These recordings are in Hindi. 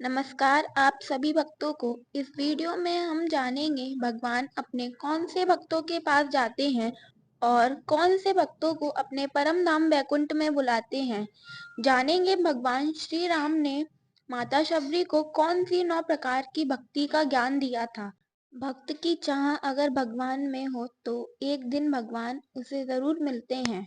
नमस्कार आप सभी भक्तों को। इस वीडियो में हम जानेंगे भगवान अपने कौन से भक्तों के पास जाते हैं और कौन से भक्तों को अपने परम धाम वैकुंठ में बुलाते हैं। जानेंगे भगवान श्री राम ने माता शबरी को कौन सी 9 प्रकार की भक्ति का ज्ञान दिया था। भक्त की चाह अगर भगवान में हो तो एक दिन भगवान उसे जरूर मिलते हैं।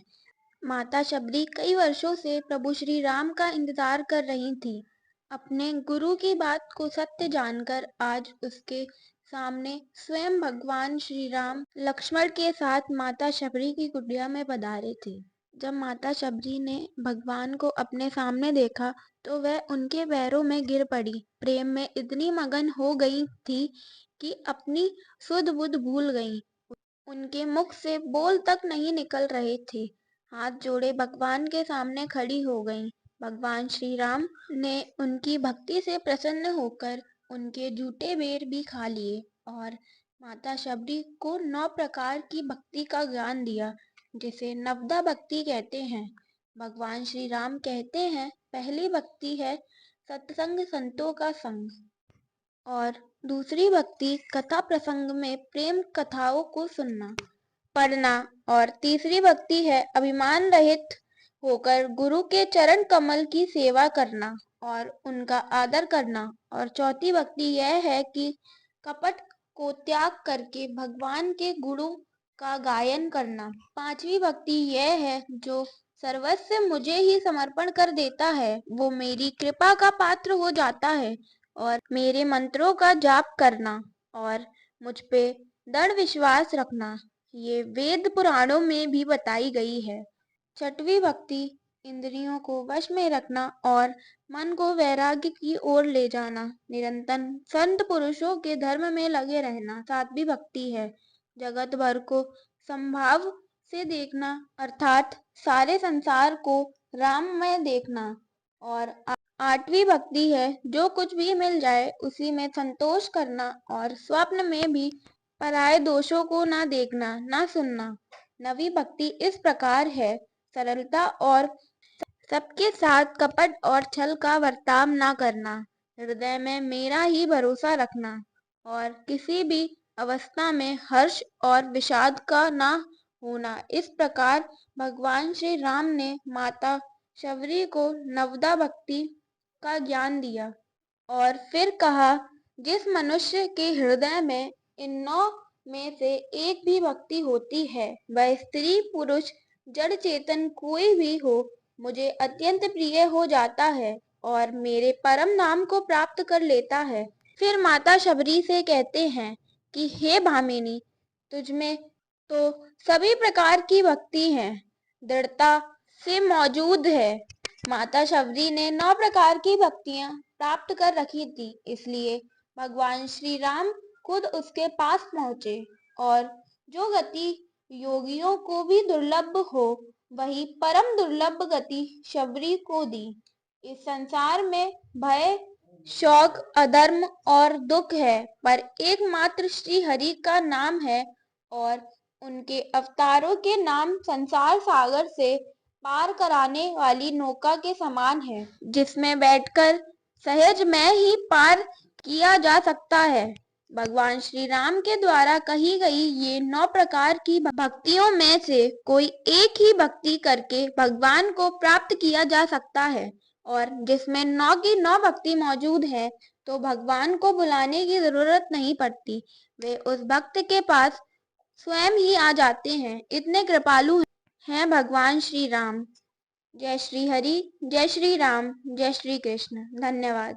माता शबरी कई वर्षों से प्रभु श्री राम का इंतजार कर रही थी। अपने गुरु की बात को सत्य जानकर आज उसके सामने स्वयं भगवान श्री राम लक्ष्मण के साथ माता शबरी की कुटिया में पधारे थे। जब माता शबरी ने भगवान को अपने सामने देखा तो वह उनके पैरों में गिर पड़ी। प्रेम में इतनी मगन हो गई थी कि अपनी सुध बुध भूल गई। उनके मुख से बोल तक नहीं निकल रहे थे। हाथ जोड़े भगवान के सामने खड़ी हो गईं। भगवान श्री राम ने उनकी भक्ति से प्रसन्न होकर उनके जूठे बेर भी खा लिए और माता शबरी को 9 प्रकार की भक्ति का ज्ञान दिया, जिसे नवदा भक्ति कहते हैं। भगवान श्री राम कहते हैं, पहली भक्ति है सत्संग संतों का संग और दूसरी भक्ति कथा प्रसंग में प्रेम कथाओं को सुनना पढ़ना और तीसरी भक्ति है अभिमान रहित होकर गुरु के चरण कमल की सेवा करना और उनका आदर करना और चौथी भक्ति यह है कि कपट को त्याग करके भगवान के गुणों का गायन करना। पांचवी भक्ति यह है जो सर्वस्व मुझे ही समर्पण कर देता है वो मेरी कृपा का पात्र हो जाता है और मेरे मंत्रों का जाप करना और मुझ पे दृढ़ विश्वास रखना। ये वेद पुराणों में भी बताई गई है। छठवीं भक्ति इंद्रियों को वश में रखना और मन को वैराग्य की ओर ले जाना, निरंतर संत पुरुषों के धर्म में लगे रहना। सातवीं भक्ति है जगत भर को संभाव से देखना, अर्थात सारे संसार को राम में देखना। और आठवीं भक्ति है जो कुछ भी मिल जाए उसी में संतोष करना और स्वप्न में भी पराये दोषों को ना देखना ना सुनना। नवी भक्ति इस प्रकार है सरलता और सबके साथ कपट और छल का बर्ताव ना करना, हृदय में मेरा ही भरोसा रखना और किसी भी अवस्था में हर्ष और विषाद का ना होना। इस प्रकार भगवान श्री राम ने माता शबरी को नवदा भक्ति का ज्ञान दिया और फिर कहा, जिस मनुष्य के हृदय में इन 9 में से एक भी भक्ति होती है वह स्त्री पुरुष जड़ चेतन कोई भी हो मुझे अत्यंत प्रिय हो जाता है और मेरे परम नाम को प्राप्त कर लेता है। फिर माता शबरी से कहते हैं कि हे भामिनी, तुझमें तो सभी प्रकार की भक्ति है, दृढ़ता से मौजूद है। माता शबरी ने 9 प्रकार की भक्तियां प्राप्त कर रखी थी, इसलिए भगवान श्री राम खुद उसके पास पहुंचे और जो गति योगियों को भी दुर्लभ हो वही परम दुर्लभ गति शबरी को दी। इस संसार में भय शोक अधर्म और दुख है पर एकमात्र श्री हरि का नाम है और उनके अवतारों के नाम संसार सागर से पार कराने वाली नौका के समान है, जिसमें बैठकर सहज में ही पार किया जा सकता है। भगवान श्री राम के द्वारा कही गई ये 9 प्रकार की भक्तियों में से कोई एक ही भक्ति करके भगवान को प्राप्त किया जा सकता है और जिसमें 9 की 9 भक्ति मौजूद है तो भगवान को बुलाने की जरूरत नहीं पड़ती, वे उस भक्त के पास स्वयं ही आ जाते हैं। इतने कृपालु हैं भगवान श्री राम। जय श्री हरि, जय श्री राम, जय श्री कृष्ण। धन्यवाद।